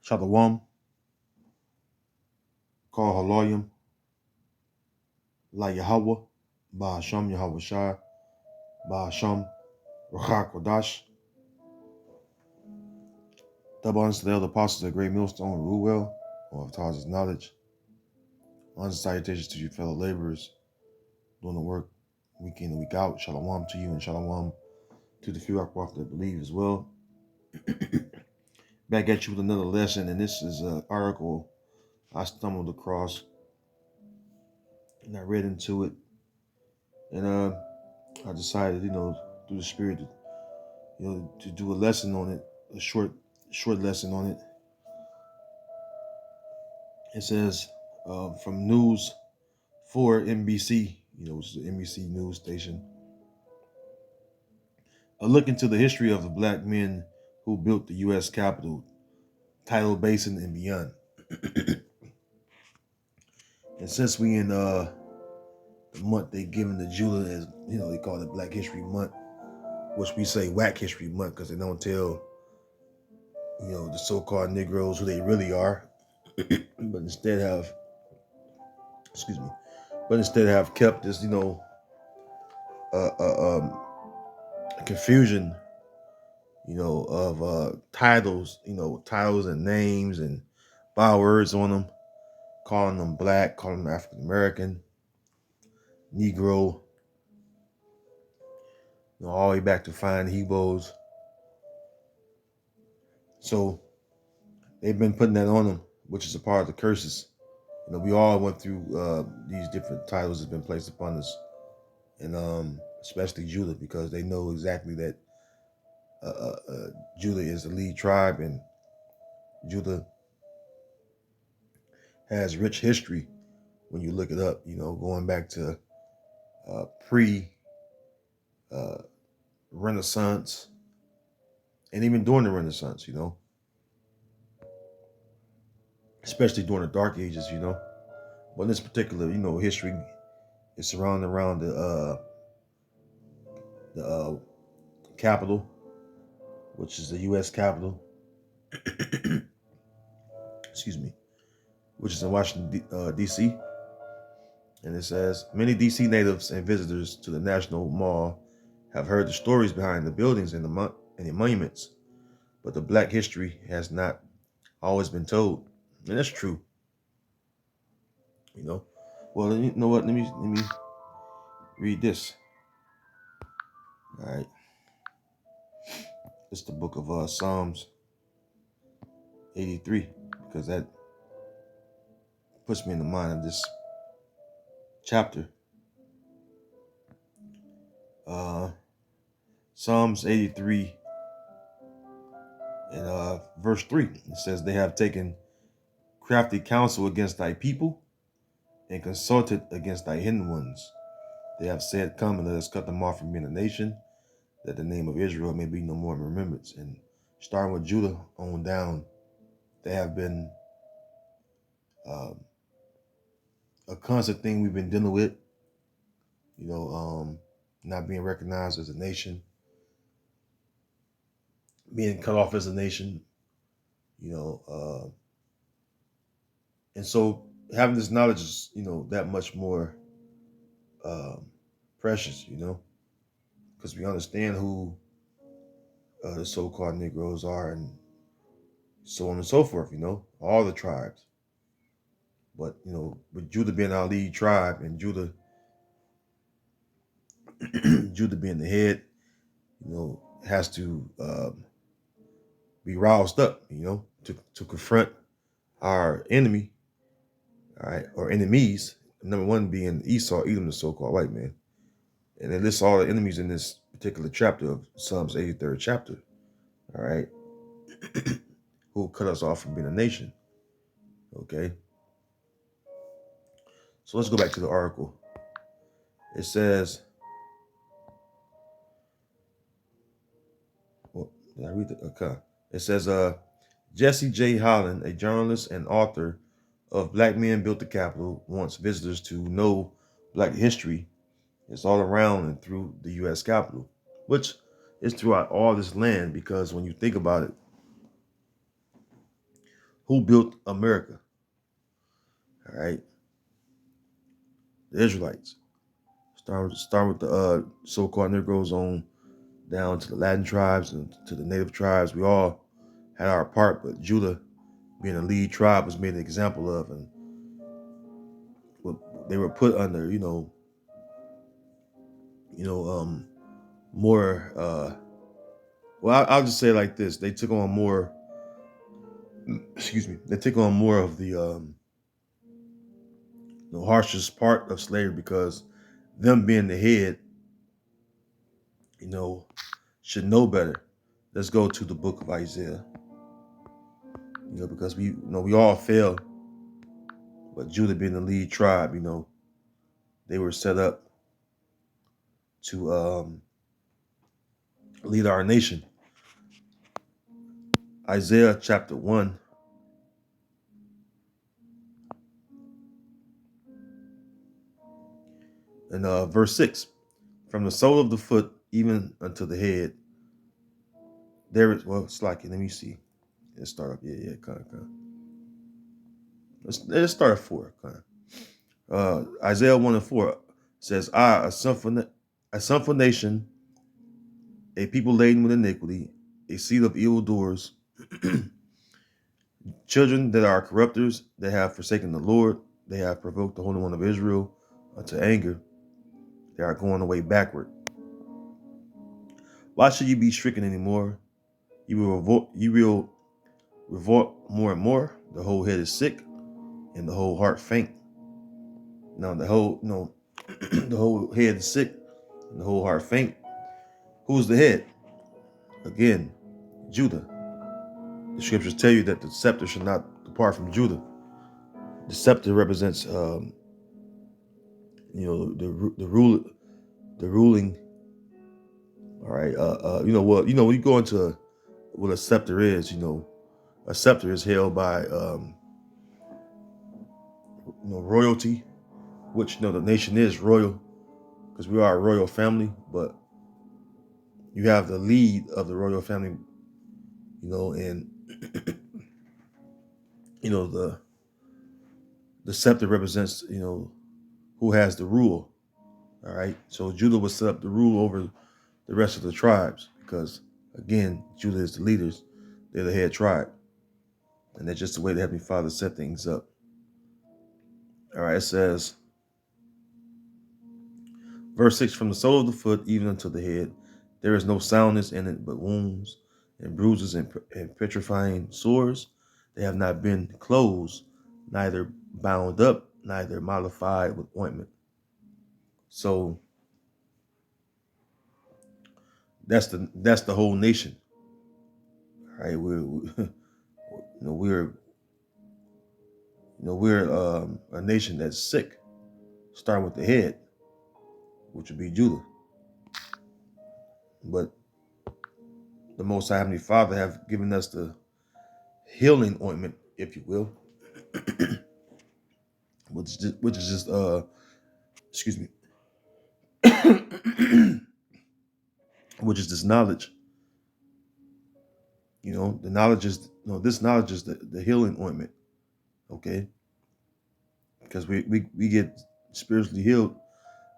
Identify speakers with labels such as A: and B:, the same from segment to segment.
A: Shalom, Call Haloyim, La Yahweh, Ba Hashem Yahweh Shai, Ba Hashem, Rachak Kodash, double honors to the elder apostles of Great Millstone, Ruwell, or of Taz's knowledge. Honors and salutations to you fellow laborers doing the work week in and week out. Shalom to you and shalom to the few Akwath that believe as well. Back at you with another lesson, and this is an article I stumbled across and I read into it, and I decided, through the spirit, to do a lesson on it, a short lesson on it. It says from News 4 NBC, which is the NBC news station. A look into the history of the black men who built the U.S. Capitol, Tidal Basin, and beyond. And since we in the month they given to Judah, as they call it Black History Month, which we say Whack History Month because they don't tell the so-called Negroes who they really are, but instead have kept this confusion of titles, titles and names and bywords on them, calling them black, calling them African American, Negro, all the way back to fine Hebrews. So they've been putting that on them, which is a part of the curses. We all went through these different titles that's been placed upon us, and especially Judah, because they know exactly that Judah is the lead tribe, and Judah has rich history when you look it up, going back to pre-Renaissance and even during the Renaissance, especially during the Dark Ages, But in this particular, history is surrounding around the capital, which is the U.S. Capitol, excuse me, which is in Washington, D.C. And it says, many D.C. natives and visitors to the National Mall have heard the stories behind the buildings and the monuments, but the black history has not always been told. And that's true. Well, you know what? Let me read this. All right. It's the book of Psalms 83, because that puts me in the mind of this chapter. Psalms 83 and verse 3. It says, they have taken crafty counsel against thy people and consulted against thy hidden ones. They have said, come and let us cut them off from being a nation, that the name of Israel may be no more in remembrance. And starting with Judah on down, they have been a constant thing we've been dealing with, not being recognized as a nation, being cut off as a nation, and so having this knowledge is, that much more precious, because we understand who the so-called Negroes are and so on and so forth, all the tribes. But, with Judah being our lead tribe and Judah being the head, has to be roused up, to confront our enemy, all right, or enemies. Number one being Esau, Edom, the so-called white man. And it lists all the enemies in this particular chapter of Psalms 83rd chapter, all right, who cut us off from being a nation, okay? So let's go back to the article. It says, did I read the, okay. It says, Jesse J. Holland, a journalist and author of Black Men Built the Capitol, wants visitors to know Black history. It's all around and through the U.S. Capitol, which is throughout all this land, because when you think about it, Who built America? All right, the Israelites. Start with the so-called Negroes on down to the Latin tribes and to the native tribes. We all had our part, but Judah, being a lead tribe, was made an example of, and they were put under, more. Well, I'll just say it like this: they took on more. Excuse me. They took on more of the harshest part of slavery because them being the head, you know, should know better. Let's go to the book of Isaiah. Because we all fail, but Judah being the lead tribe, they were set up to lead our nation. Isaiah chapter 1 and verse 6. From the sole of the foot even unto the head, there is, well, it's like, let me see. Let's start up. Yeah, kind of. Let's start at 4. Kind of. Isaiah 1 and 4 says, a sinful nation, a people laden with iniquity, a seed of evildoers, children that are corrupters, they have forsaken the Lord, they have provoked the Holy One of Israel unto anger, they are going away backward. Why should you be stricken anymore? You will revolt more and more. The whole head is sick, and the whole heart faint. Now the whole the whole head is sick, and the whole heart faint. Who's the head? Again, Judah. The scriptures tell you that the scepter should not depart from Judah. The scepter represents, the ruling. All right. When you go into what a scepter is, a scepter is held by, royalty, which the nation is royal because we are a royal family, but you have the lead of the royal family, and the scepter represents, who has the rule. All right. So Judah was set up to rule over the rest of the tribes because, again, Judah is the leaders. They're the head tribe. And that's just the way the Heavenly Father set things up. All right. It says, verse 6, from the sole of the foot even unto the head, there is no soundness in it but wounds and bruises and petrifying sores. They have not been closed, neither bound up, neither mollified with ointment. So that's the whole nation. All right, we're a nation that's sick, starting with the head, which would be Judah. But the Most High Heavenly Father have given us the healing ointment, if you will, which is just excuse me, which is this knowledge. The knowledge is this knowledge is the healing ointment. Okay, because we get spiritually healed.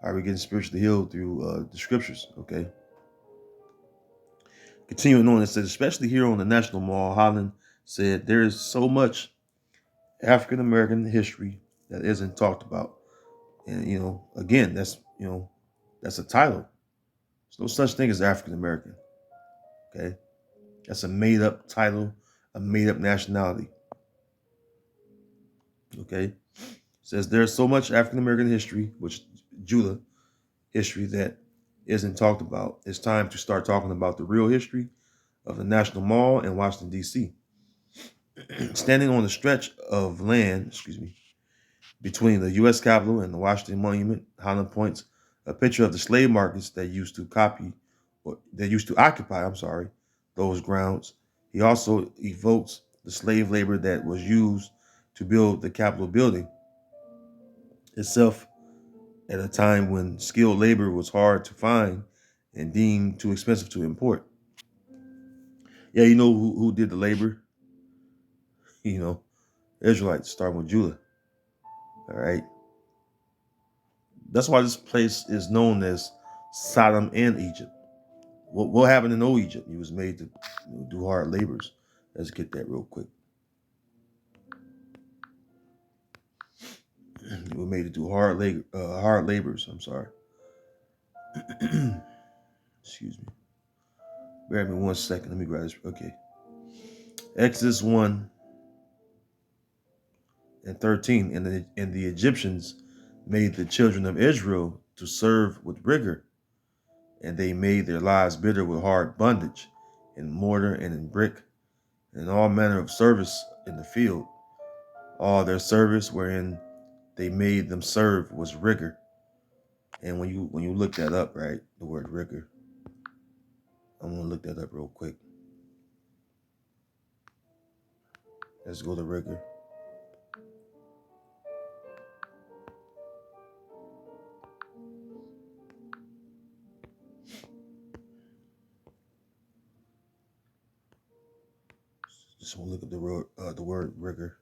A: Are we getting spiritually healed through the scriptures? Okay. Continuing on, it says, especially here on the National Mall, Holland said there is so much African American history that isn't talked about. And again, that's a title. There's no such thing as African American. Okay. That's a made up title, a made up nationality. Okay. It says there's so much African American history, which Judah history, that isn't talked about. It's time to start talking about the real history of the National Mall in Washington, D.C. Standing on the stretch of land, between the U.S. Capitol and the Washington Monument, Holland points a picture of the slave markets that used to occupy, those grounds. He also evokes the slave labor that was used to build the Capitol building itself at a time when skilled labor was hard to find and deemed too expensive to import. Yeah, you know who did the labor? you know, Israelites, starting with Judah. All right. That's why this place is known as Sodom and Egypt. What happened in old Egypt? He was made to do hard labors. Let's get that real quick. He was made to do hard labors. I'm sorry. Excuse me. Bear with me 1 second. Let me grab this. Okay. Exodus 1:13. And the Egyptians made the children of Israel to serve with rigor, and they made their lives bitter with hard bondage, in mortar and in brick, and all manner of service in the field. All their service wherein they made them serve was rigor. And when you look that up, right, the word rigor, I'm gonna look that up real quick. Let's go to rigor. Just want to look at the word rigor.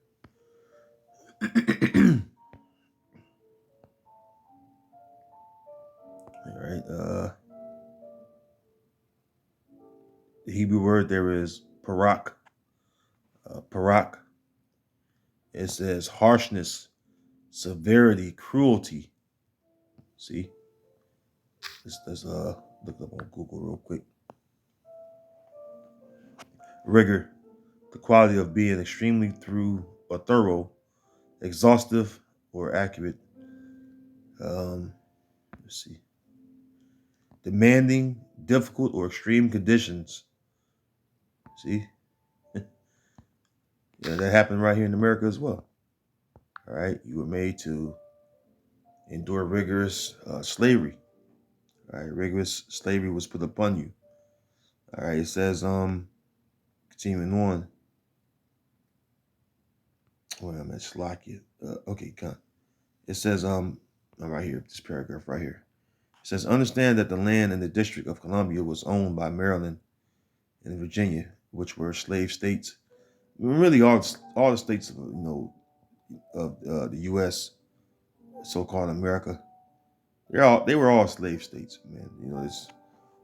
A: All right. The Hebrew word there is parak. Parak. It says harshness, severity, cruelty. See, let's look up on Google real quick. Rigor, the quality of being extremely thorough, exhaustive, or accurate. Let's see. Demanding, difficult, or extreme conditions. See, yeah, that happened right here in America as well. All right, you were made to endure rigorous slavery. All right, rigorous slavery was put upon you. All right, it says, continuing on. Wait, I'm at Slovakia. Okay, come. It says, right here, this paragraph right here. It says, understand that the land in the District of Columbia was owned by Maryland and Virginia, which were slave states. Really, all the states, of the U.S., so-called America, they were all slave states, man.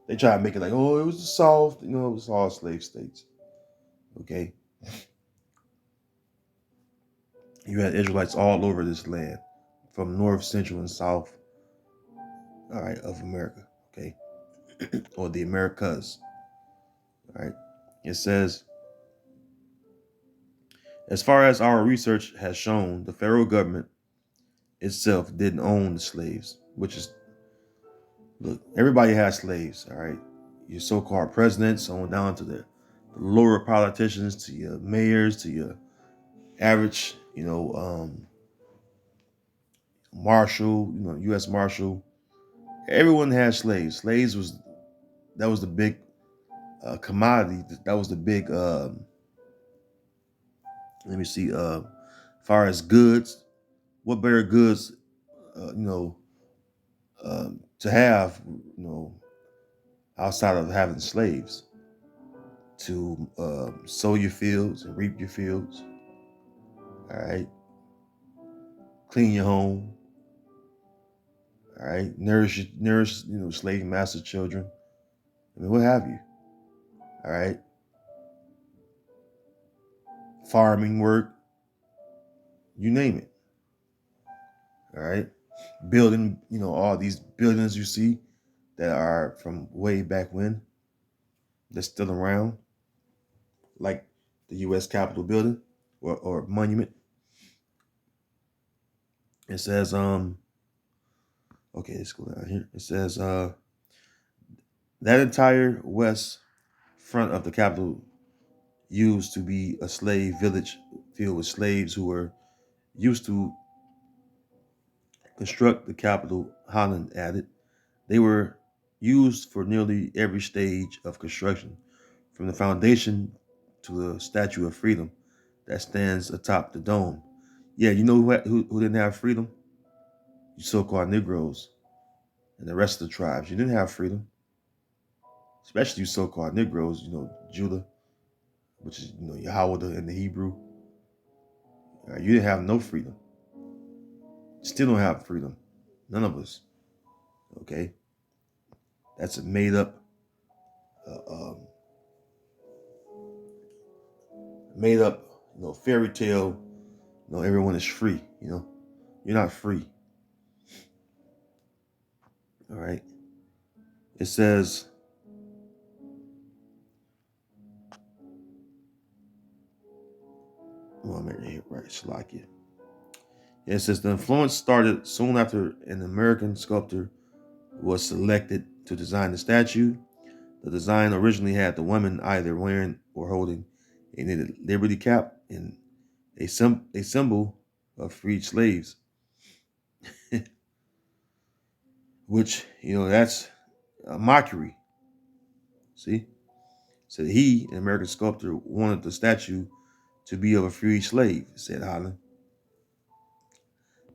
A: They try to make it like, oh, it was the South, it was all slave states. Okay, you had Israelites all over this land, from north, central, and south. All right, of America. Okay, or the Americas. All right, it says, as far as our research has shown, the federal government itself didn't own the slaves, which is, look, everybody has slaves, all right? Your so-called presidents on down to the lower politicians, to your mayors, to your average, marshal, U.S. marshal. Everyone has slaves. That was the big commodity. That was the big, let me see, as far as goods, what better goods, to have, outside of having slaves to sow your fields and reap your fields. All right, clean your home. All right, nourish, slave master children. I mean, what have you? All right, farming work, you name it. All right, building, all these buildings you see that are from way back when, that's still around, like the U.S. Capitol building or monument. It says, okay, let's go down here. It says, that entire west front of the Capitol used to be a slave village filled with slaves who were used to construct the Capitol. Holland added. They were used for nearly every stage of construction, from the foundation to the Statue of Freedom that stands atop the dome. Yeah, you know who didn't have freedom? You so-called Negroes and the rest of the tribes. You didn't have freedom, especially you so-called Negroes. Judah, which is Yahweh in the Hebrew. All right? You didn't have no freedom. Still don't have freedom. None of us. Okay? That's a made up, uh, um, fairy tale. Everyone is free. You're not free. All right? It says, I'm going to hit right, Shalakia. It says the influence started soon after an American sculptor was selected to design the statue. The design originally had the woman either wearing or holding a knitted liberty cap and a symbol of freed slaves, which, that's a mockery. See? So he, an American sculptor, wanted the statue to be of a freed slave, said Holland.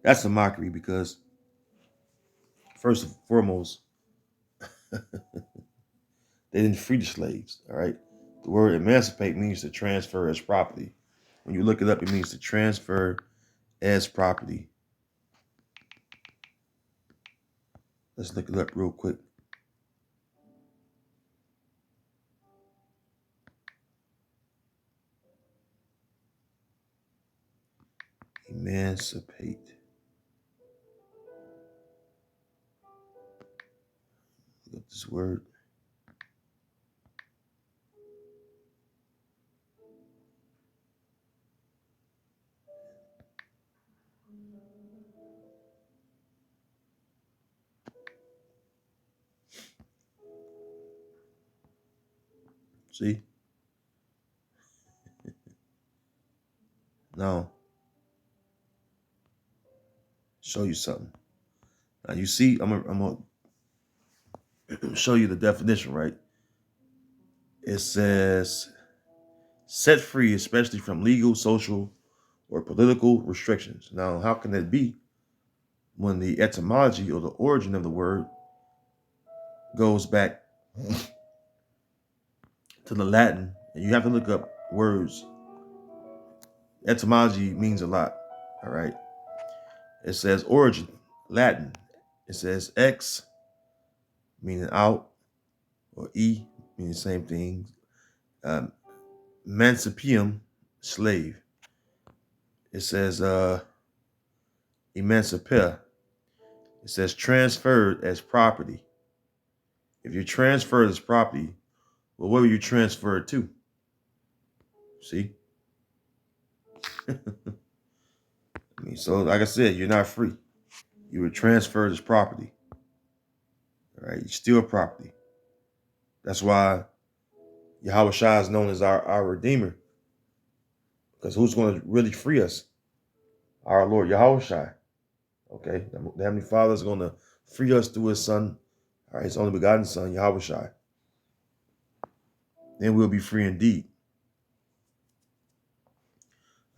A: That's a mockery because, first and foremost, they didn't free the slaves, all right? The word emancipate means to transfer as property. When you look it up, it means to transfer as property. Let's look it up real quick. Emancipate. Look up this word. See? Now, show you something. Now you see, I'm gonna show you the definition, right? It says set free, especially from legal, social, or political restrictions. Now, how can that be when the etymology or the origin of the word goes back to the Latin? And you have to look up words. Etymology means a lot, all right? It says origin, Latin. It says ex, meaning out, or e, meaning the same thing. Mancipium, slave. It says emancipare. It says transferred as property. If you're transferred as property, well, where were you transferred to? See? So like I said, you're not free. You were transferred as property. All right, you're still property. That's why Yahweh Shai is known as our Redeemer. Because who's going to really free us? Our Lord Yahweh Shai. Okay, the Heavenly Father is going to free us through His Son, all right, His only begotten Son, Yahweh Shai. Then we'll be free indeed.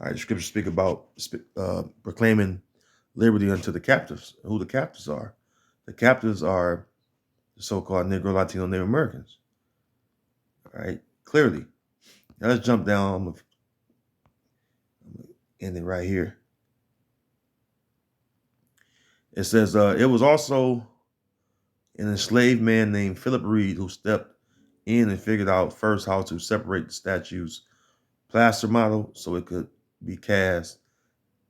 A: All right, the scriptures speak about proclaiming liberty unto the captives. Who the captives are? The captives are the so-called Negro, Latino, Native Americans. All right, clearly. Now let's jump down. I'm going to end it right here. It says, it was also an enslaved man named Philip Reed who stepped in and figured out first how to separate the statue's plaster model so it could be cast,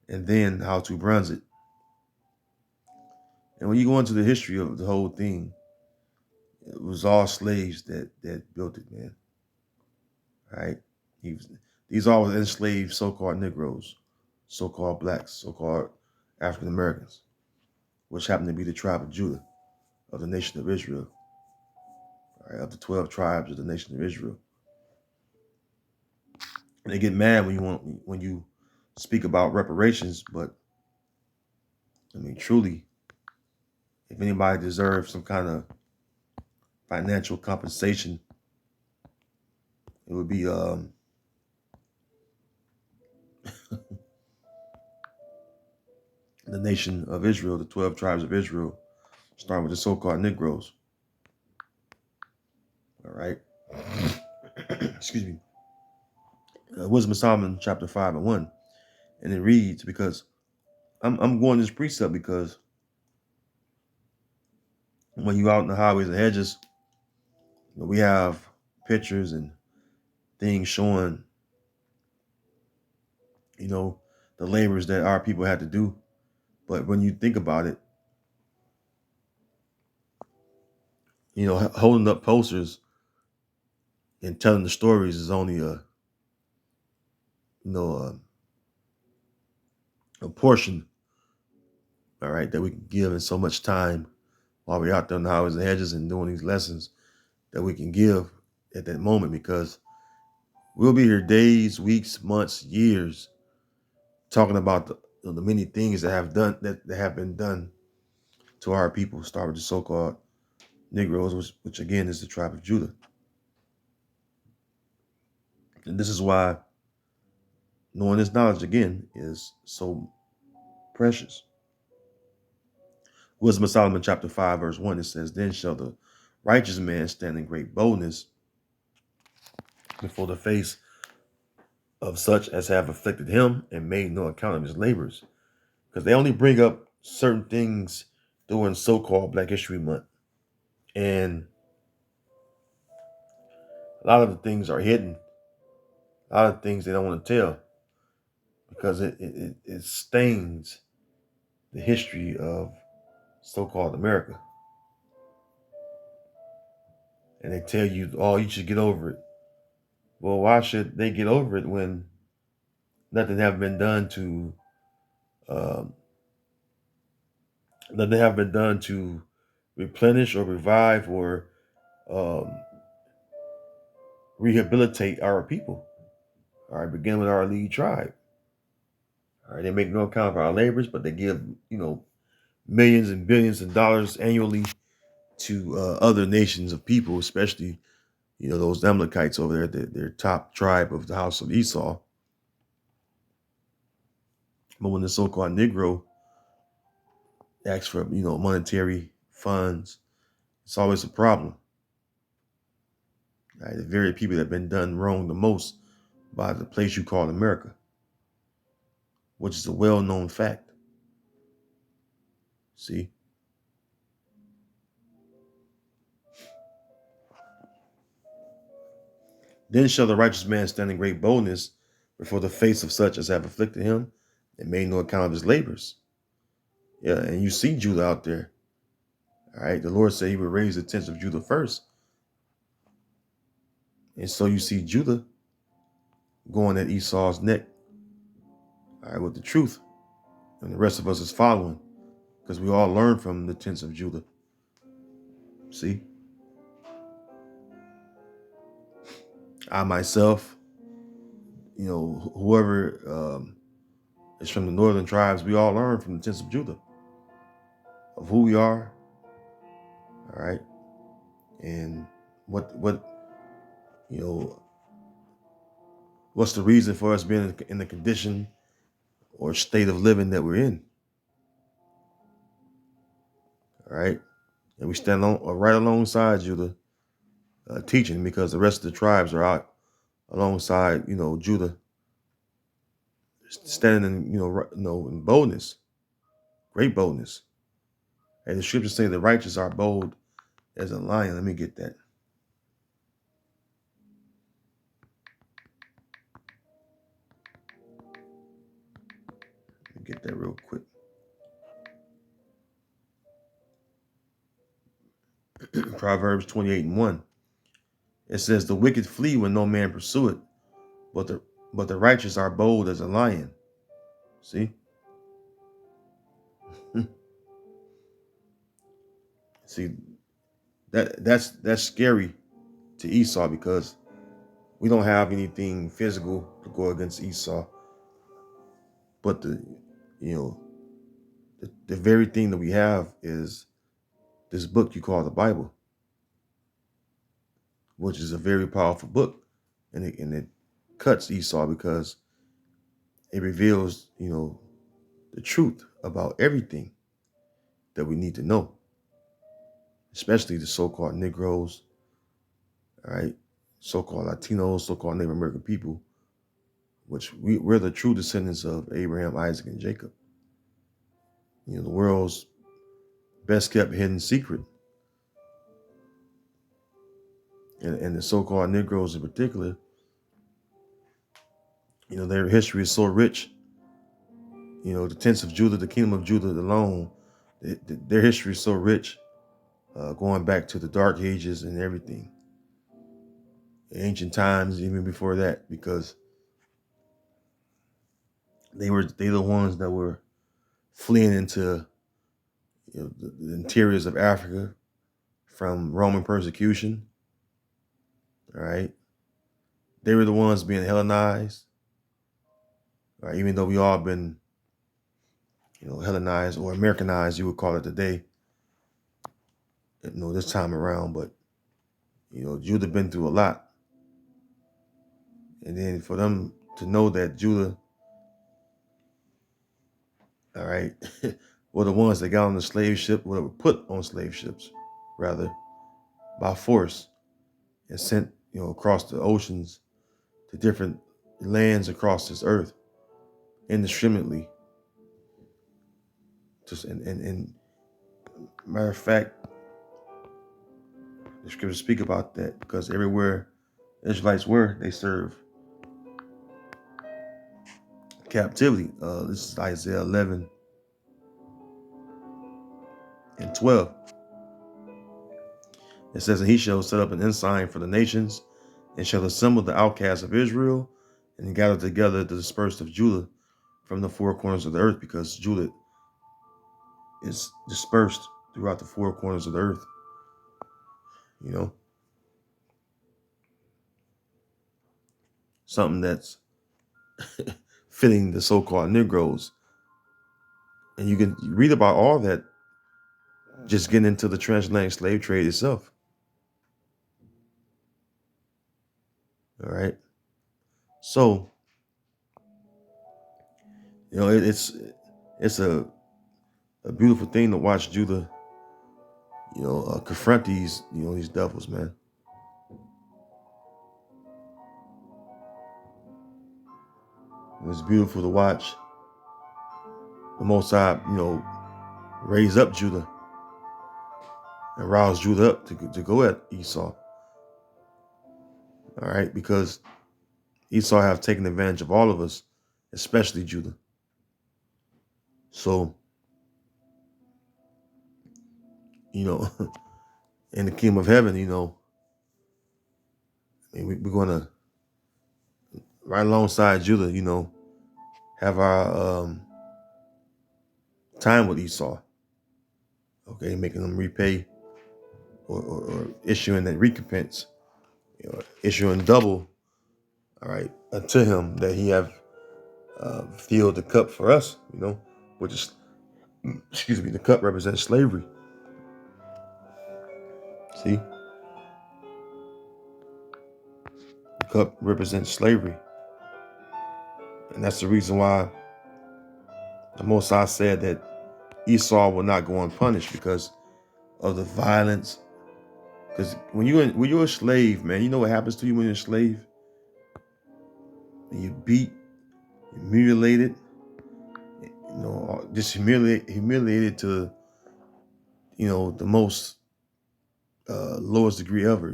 A: and then how to bronze it. And when you go into the history of the whole thing, it was all slaves that built it, man. All right? These all were enslaved so-called Negroes, so-called blacks, so-called African Americans, which happened to be the tribe of Judah, of the nation of Israel, all right, of the 12 tribes of the nation of Israel. And they get mad when you speak about reparations, but I mean, truly, if anybody deserves some kind of financial compensation, it would be the nation of Israel, the 12 tribes of Israel, starting with the so-called Negroes. All right. Excuse me. Wisdom of Solomon, chapter 5 and 1. And it reads, because I'm going this precept because when you out in the highways and hedges, we have pictures and things showing, the labors that our people had to do. But when you think about it, holding up posters and telling the stories is only you know, a portion, all right, that we can give in so much time while we're out there in the highways and hedges and doing these lessons that we can give at that moment, because we'll be here days, weeks, months, years talking about the many things that have been done to our people, start with the so-called Negroes, which again is the tribe of Judah. And this is why knowing this knowledge again is so precious. Wisdom of Solomon chapter 5 verse 1, it says, "Then shall the righteous man stand in great boldness before the face of such as have afflicted him and made no account of his labors." Because they only bring up certain things during so-called Black History Month. And a lot of the things are hidden. A lot of things they don't want to tell because it stains the history of so-called America. And they tell you, oh, you should get over it. Well, why should they get over it when nothing have been done to um, replenish or revive or um, rehabilitate our people? All right, begin with our lead tribe. All right, they make no account of our labors, but they give, millions and billions of dollars annually to other nations of people, especially, those Amalekites over there, their top tribe of the house of Esau. But when the so-called Negro asks for, monetary funds, it's always a problem. Right? The very people that have been done wrong the most by the place you call America, which is a well-known fact. See? Then shall the righteous man stand in great boldness before the face of such as have afflicted him and made no account of his labors. Yeah, and you see Judah out there. All right, the Lord said he would raise the tents of Judah first. And so you see Judah going at Esau's neck, all right, with the truth. And the rest of us is following because we all learn from the tents of Judah. See? I myself, whoever is from the northern tribes, we all learn from the tents of Judah of who we are, all right, and what what's the reason for us being in the condition or state of living that we're in, all right, and we stand right alongside Judah, teaching, because the rest of the tribes are out alongside, Judah, standing in, in boldness, great boldness. And the scriptures say the righteous are bold as a lion. Let me get that. Let me get that real quick. Proverbs 28:1. It says, "The wicked flee when no man pursue it, but the righteous are bold as a lion." See? See, that's scary to Esau, because we don't have anything physical to go against Esau, but the very thing that we have is this book you call the Bible, which is a very powerful book, and it cuts Esau because it reveals, the truth about everything that we need to know, especially the so-called Negroes, all right, so-called Latinos, so-called Native American people which we're the true descendants of Abraham, Isaac, and Jacob. The world's best kept hidden secret. And the so-called Negroes in particular, their history is so rich. The tents of Judah, the kingdom of Judah alone, their history is so rich, going back to the Dark Ages and everything. Ancient times, even before that, because they the ones that were fleeing into the interiors of Africa from Roman persecution. All right. They were the ones being Hellenized. All right, even though we all been, Hellenized or Americanized, you would call it today, this time around. But, Judah been through a lot. And then for them to know that Judah, all right, were the ones that got on the slave ship, were put on slave ships, rather, by force and sent, across the oceans to different lands across this earth indiscriminately. And matter of fact, the scriptures speak about that because everywhere Israelites were, they served captivity. This is Isaiah 11 and 12. It says, and he shall set up an ensign for the nations and shall assemble the outcasts of Israel and gather together the dispersed of Judah from the four corners of the earth, because Judah is dispersed throughout the four corners of the earth. Something that's fitting the so-called Negroes. And you can read about all that just getting into the transatlantic slave trade itself. All right. So, it's a beautiful thing to watch Judah, confront these devils, man. It's beautiful to watch the Most High, raise up Judah and rouse Judah up to go at Esau. All right, because Esau have taken advantage of all of us, especially Judah. So, in the kingdom of heaven, we're going to, right alongside Judah, have our time with Esau. Okay, making them repay or issuing that recompense, issuing double, all right, unto him that he have filled the cup for us, which is, the cup represents slavery. See? The cup represents slavery. And that's the reason why the Most High said that Esau will not go unpunished, because of the violence. Because when you're a slave, man, you know what happens to you when you're a slave? And you beat, you mutilated, just humiliated to, the most lowest degree ever,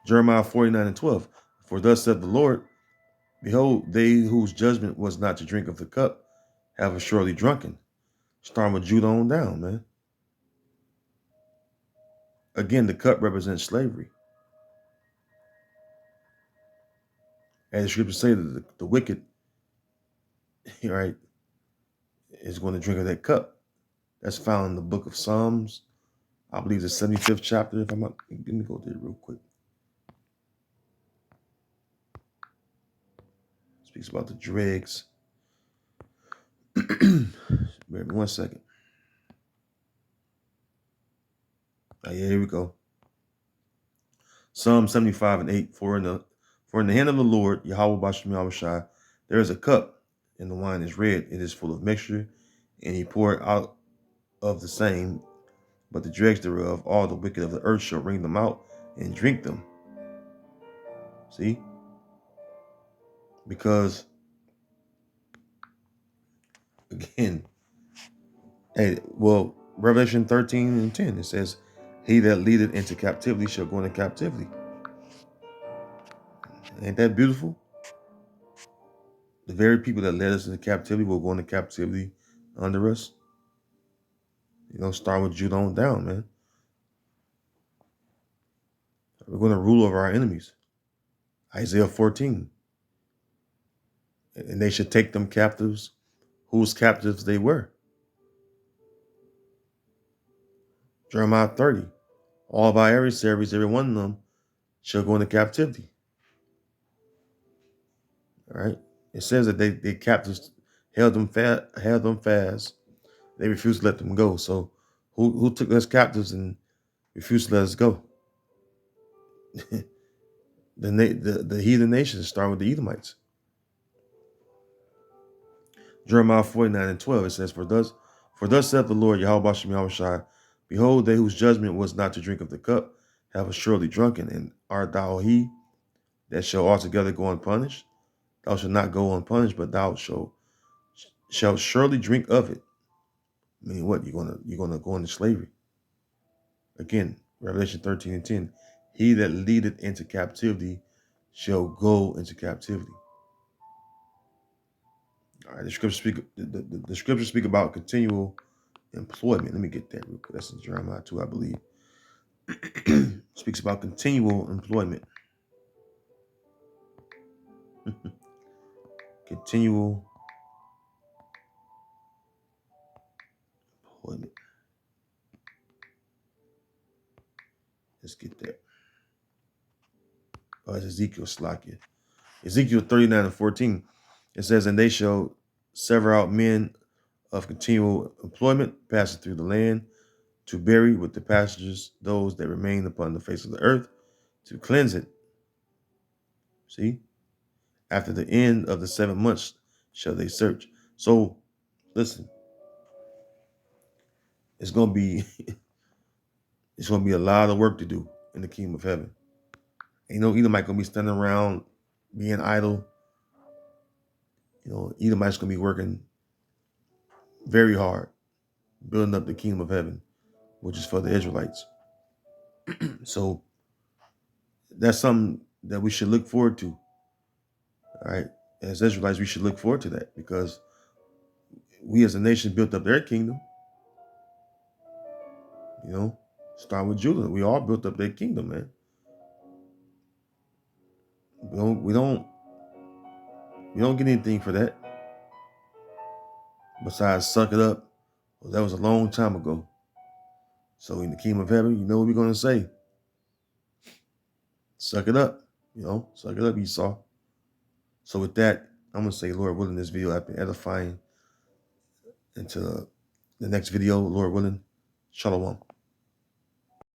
A: Jeremiah 49 and 12. For thus said the Lord, behold, they whose judgment was not to drink of the cup have surely drunken. Starting with Judah on down, man. Again, the cup represents slavery. As the scriptures say, that the wicked, right, is going to drink of that cup. That's found in the book of Psalms. I believe the 75th chapter. If I'm not, let me go there real quick. Speaks about the dregs. Bear with me 1 second. Yeah, here we go. Psalm 75 and 8. For in the hand of the Lord, Yahweh Bashem Yahushai, there is a cup, and the wine is red. It is full of mixture, and he poured out of the same but the dregs thereof, all the wicked of the earth shall wring them out and drink them. See? Because, again, Revelation 13:10, it says, he that leadeth into captivity shall go into captivity. Ain't that beautiful? The very people that led us into captivity will go into captivity under us. Start with Judah on down, man. We're going to rule over our enemies. Isaiah 14. And they should take them captives, whose captives they were. Jeremiah 30. All of our adversaries, every one of them, shall go into captivity. All right. It says that they captives held them fast. They refused to let them go. So who took us captives and refused to let us go? the heathen nations, start with the Edomites. Jeremiah 49:12, it says, For thus saith the Lord Yahweh Bashem Yahushai, behold, they whose judgment was not to drink of the cup have assuredly drunken, and art thou he that shall altogether go unpunished? Thou shalt not go unpunished, but thou shalt surely drink of it. Meaning what? You're gonna go into slavery. Again, Revelation 13:10. He that leadeth into captivity shall go into captivity. All right, the scriptures speak about continual employment. Let me get that real quick. That's in Jeremiah 2, I believe. Speaks about continual employment. Continual employment. Let's get that. Oh, it's Ezekiel Slakia. Ezekiel 39:14. It says, and they shall sever out men of continual employment, passing through the land, to bury with the passengers those that remain upon the face of the earth, to cleanse it. See? After the end of the 7 months shall they search. So, listen, it's gonna be a lot of work to do in the kingdom of heaven. Edomite gonna be standing around being idle. Edomite's gonna be working very hard, building up the kingdom of heaven, which is for the Israelites. So that's something that we should look forward to. All right. As Israelites, we should look forward to that, because we as a nation built up their kingdom. Start with Judah. We all built up their kingdom, man. We don't get anything for that besides suck it up. Well, that was a long time ago. So in the kingdom of heaven, you know what we're going to say? Suck it up. Suck it up, Esau. So with that, I'm going to say, Lord willing, this video has been edifying. Until the next video, Lord willing, Shalom.